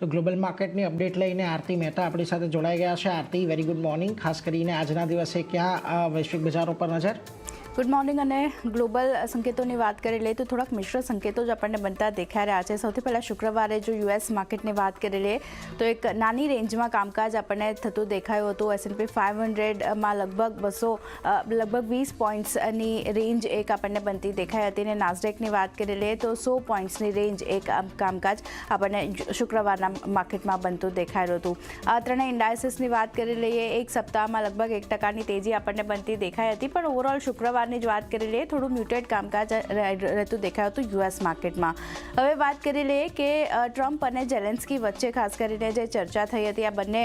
તો ગ્લોબલ માર્કેટની અપડેટ લઈને આરતી મહેતા આપણી સાથે જોડાઈ ગયા છે। આરતી, વેરી ગુડ મોર્નિંગ। ખાસ કરીને આજના દિવસે ક્યાં વૈશ્વિક બજારો પર નજર? Good morning. અને ગ્લોબલ સંકેતોની વાત કરી લઈએ તો થોડાક મિશ્ર સંકેતો જ આપણને બનતા દેખાઈ રહ્યા છે। સૌથી પહેલાં શુક્રવારે જો યુએસ માર્કેટની વાત કરી લઈએ તો એક નાની રેન્જમાં કામકાજ આપણને થતું દેખાયું હતું। S&P 500માં લગભગ 20 પોઈન્ટ્સની રેન્જ એક આપણને બનતી દેખાઈ હતી અને નાસ્ડેકની વાત કરી લઈએ તો 100 પોઈન્ટ્સની રેન્જ એક કામકાજ આપણને શુક્રવારના માર્કેટમાં બનતું દેખાયું હતું। આ ત્રણેય ઇન્ડાઇસીસની વાત કરી લઈએ એક સપ્તાહમાં લગભગ 1% તેજી આપણને બનતી દેખાઈ હતી, પણ ઓવરઓલ શુક્રવાર ની જ વાત કરી લઈએ થોડું મ્યુટેડ કામકાજ રહેતું દેખાયું હતું યુએસ માર્કેટમાં। હવે વાત કરી લઈએ કે ટ્રમ્પ અને ઝેલેન્સ્કી વચ્ચે ખાસ કરીને જે ચર્ચા થઈ હતી, આ બંને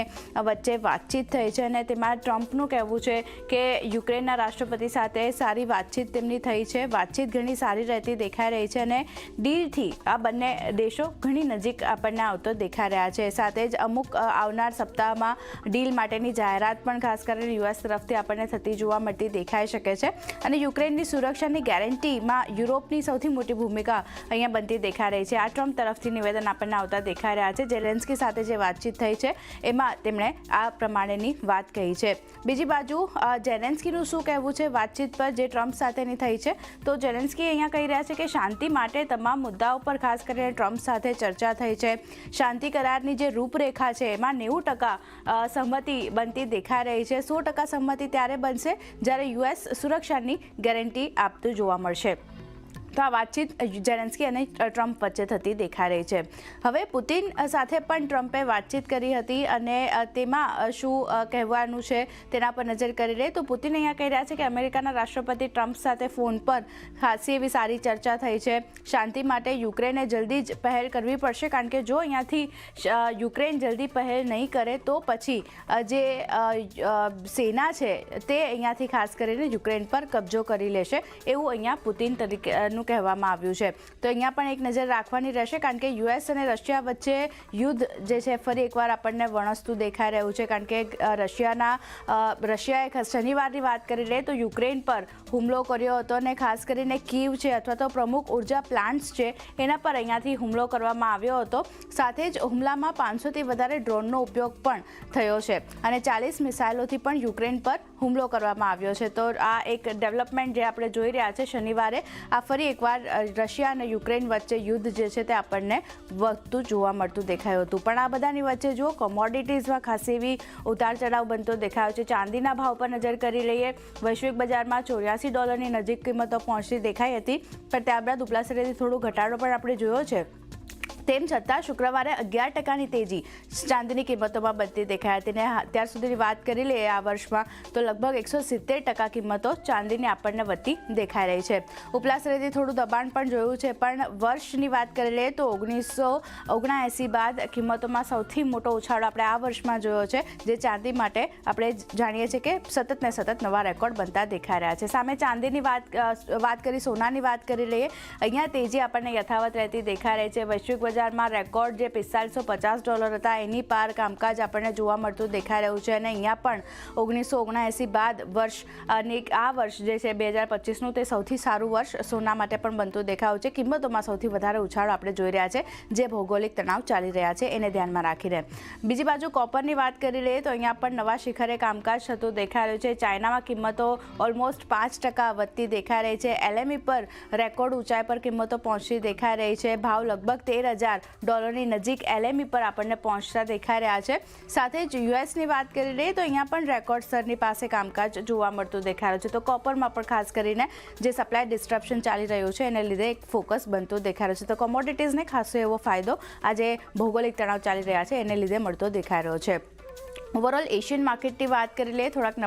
વચ્ચે વાતચીત થઈ છે અને તેમાં ટ્રમ્પનું કહેવું છે કે યુક્રેનના રાષ્ટ્રપતિ સાથે સારી વાતચીત તેમની થઈ છે, વાતચીત ઘણી સારી રહેતી દેખાઈ રહી છે અને ડીલથી આ બંને દેશો ઘણી નજીક આપણને આવતો દેખાઈ રહ્યા છે। સાથે જ અમુક આવનાર સપ્તાહમાં ડીલ માટેની જાહેરાત પણ ખાસ કરીને યુએસ તરફથી આપણને થતી જોવા મળતી દેખાઈ શકે છે અને યુક્રેનની સુરક્ષાની ગેરંટીમાં યુરોપની સૌથી મોટી ભૂમિકા અહીંયા બનતી દેખાઈ રહી છે। આ ટ્રમ્પ તરફથી નિવેદન આપણને આવતા દેખાઈ રહ્યા છે। ઝેલેન્સ્કી સાથે જે વાતચીત થઈ છે એમાં તેમણે આ પ્રમાણેની વાત કહી છે। બીજી બાજુ ઝેલેન્સ્કીનું શું કહેવું છે વાતચીત પર જે ટ્રમ્પ સાથેની થઈ છે, તો ઝેલેન્સ્કી અહીંયા કહી રહ્યા છે કે શાંતિ માટે તમામ મુદ્દાઓ પર ખાસ કરીને ટ્રમ્પ સાથે ચર્ચા થઈ છે। શાંતિ કરારની જે રૂપરેખા છે એમાં 90% સહમતિ બનતી દેખાઈ રહી છે। 100% સહમતિ ત્યારે બનશે જ્યારે યુએસ સુરક્ષાની ગેરંટી આપતું જોવા મળશે। તો આ વાતચીત ઝેલેન્સ્કી અને ટ્રમ્પ વચ્ચે થતી દેખાઈ રહી છે। હવે પુતિન સાથે પણ ટ્રમ્પે વાતચીત કરી હતી અને તેમાં શું કહેવાનું છે તેના પર નજર કરી લઈએ તો પુતિન અહીંયા કહી રહ્યા છે કે અમેરિકાના રાષ્ટ્રપતિ ટ્રમ્પ સાથે ફોન પર ખાસી એવી સારી ચર્ચા થઈ છે। શાંતિ માટે યુક્રેને જલ્દી જ પહેલ કરવી પડશે, કારણ કે જો અહીંયાથી યુક્રેન જલ્દી પહેલ નહીં કરે તો પછી જે સેના છે તે અહીંયાથી ખાસ કરીને યુક્રેન પર કબજો કરી લેશે, એવું અહીંયા પુતિન તરીકેનું કહેવામાં આવ્યું છે। તો અહીંયા પણ એક નજર રાખવાની રહેશે, કારણ કે યુએસ અને રશિયા વચ્ચે યુદ્ધ જે છે ફરી એકવાર આપણને વણસતું દેખાઈ રહ્યું છે, કારણ કે રશિયાએ શનિવારની વાત કરી લે તો યુક્રેન પર હુમલો કર્યો હતો અને ખાસ કરીને કીવ છે અથવા તો પ્રમુખ ઉર્જા પ્લાન્ટ્સ છે એના પર અહીંયાથી હુમલો કરવામાં આવ્યો હતો। સાથે જ હુમલામાં 500થી વધારે ડ્રોનનો ઉપયોગ પણ થયો છે અને 40 મિસાઇલોથી પણ યુક્રેન પર હુમલો કરવામાં આવ્યો છે। તો આ એક ડેવલપમેન્ટ જે આપણે જોઈ રહ્યા છે શનિવારે, આ ફરી એકવાર રશિયા અને યુક્રેન વચ્ચે યુદ્ધ જે છે તે આપણને વધતું જોવા મળતું દેખાયું હતું। પણ આ બધાની વચ્ચે જો કોમોડિટીઝમાં ખાસી એવી ઉતાર ચઢાવ બનતો દેખાયો છે। ચાંદીના ભાવ પર નજર કરી લઈએ, વૈશ્વિક બજારમાં $84 નજીક કિંમતો પહોંચતી દેખાઈ હતી, પણ ત્યારબાદ ઉપલા સરેથી થોડો ઘટાડો પણ આપણે જોયો છે। તેમ છતાં શુક્રવારે 11%ની તેજી ચાંદીની કિંમતોમાં બનતી દેખાઈ હતી અને અત્યાર સુધીની વાત કરી લઈએ આ વર્ષમાં તો લગભગ 170% કિંમતો ચાંદીની આપણને વધતી દેખાઈ રહી છે। ઉપલા સ્તરેથી થોડું દબાણ પણ જોયું છે, પણ વર્ષની વાત કરી લઈએ તો 1979 બાદ કિંમતોમાં સૌથી મોટો ઉછાળો આપણે આ વર્ષમાં જોયો છે, જે ચાંદી માટે આપણે જાણીએ છીએ કે સતત ને સતત નવા રેકોર્ડ બનતા દેખાઈ રહ્યા છે। સામે ચાંદીની વાત કરી, સોનાની વાત કરી લઈએ, અહીંયા તેજી આપણને યથાવત રહેતી દેખાઈ રહી છે। વૈશ્વિક બજારમાં રેકોર્ડ જે $4550 હતા એની પાર કામકાજ આપણને જોવા મળતું દેખાઈ રહ્યું છે અને અહીંયા પણ 1979 બાદ આ વર્ષ જે છે 2025નું તે સૌથી સારું વર્ષ સોના માટે પણ બનતું દેખાયું છે। કિંમતોમાં સૌથી વધારે ઉછાળો આપણે જોઈ રહ્યા છે, જે ભૌગોલિક તણાવ ચાલી રહ્યા છે એને ધ્યાનમાં રાખીને। બીજી બાજુ કોપરની વાત કરી લઈએ તો અહીંયા પણ નવા શિખરે કામકાજ થતું દેખાઈ રહ્યું છે। ચાઇનામાં કિંમતો ઓલમોસ્ટ 5% વધતી દેખાઈ રહી છે। LME પર રેકોર્ડ ઊંચાઈ પર કિંમતો પહોંચતી દેખાઈ રહી છે। ભાવ લગભગ $13,000ની નજીક LME પર આપણને પહોંચતા દેખાઈ રહ્યા છે। સાથે જ યુએસની વાત કરી લઈએ તો અહીંયા પણ રેકોર્ડ સ્તરની પાસે કામકાજ જોવા મળતું દેખાઈ રહ્યું છે। તો કોપરમાં પણ ખાસ કરીને જે સપ્લાય ડિસ્ટ્રપ્શન ચાલી રહ્યું છે એને લીધે એક ફોકસ બનતું દેખાઈ રહ્યું છે। તો કોમોડિટીઝને ખાસો એવો ફાયદો આજે ભૌગોલિક તણાવ ચાલી રહ્યા છે એને લીધે મળતો દેખાઈ રહ્યો છે। ઓવરઓલ એશિયન માર્કેટની વાત કરી લઈએ, થોડાક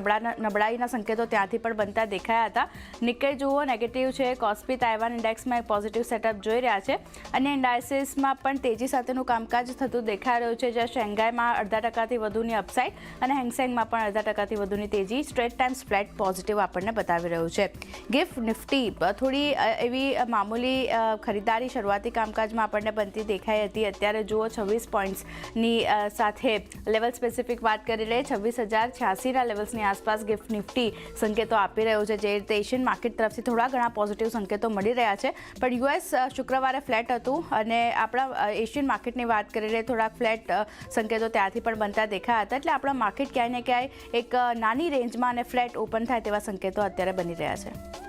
નબળાઈના સંકેતો ત્યાંથી પણ બનતા દેખાયા હતા। નિક્કેઈ જુઓ નેગેટિવ છે, કોસ્પી તાઇવાન ઇન્ડેક્સમાં એક પોઝિટિવ સેટઅપ જોઈ રહ્યા છે અને ઇન્ડાઇસીસમાં પણ તેજી સાથેનું કામકાજ થતું દેખાઈ રહ્યું છે, જ્યાં શેંઘાઈમાં 0.5%થી વધુની અપસાઇડ અને હેંગસેંગમાં પણ 0.5%થી વધુની તેજી સ્ટ્રેટ ટાઈમ્સ ફ્લેટ પોઝિટિવ આપણને બતાવી રહ્યું છે। ગિફ્ટ નિફ્ટી થોડી એવી મામૂલી ખરીદારી શરૂઆતી કામકાજમાં આપણને બનતી દેખાઈ હતી। અત્યારે જુઓ 26 પોઈન્ટ્સની સાથે લેવલ સ્પેસિફિક વાત વાત કરી લઈએ 26,086ના લેવલ્સની આસપાસ ગિફ્ટ નિફ્ટી સંકેતો આપી રહ્યો છે, જે રીતે એશિયન માર્કેટ તરફથી થોડા ઘણા પોઝિટિવ સંકેતો મળી રહ્યા છે. પણ યુએસ શુક્રવારે ફ્લેટ હતું અને આપણા એશિયન માર્કેટની વાત કરી લઈએ થોડાક ફ્લેટ સંકેતો ત્યાંથી પણ બનતા દેખાયા હતા. એટલે આપણા માર્કેટ ક્યાંય ને ક્યાંય એક નાની રેન્જમાં અને ફ્લેટ ઓપન થાય તેવા સંકેતો અત્યારે બની રહ્યા છે.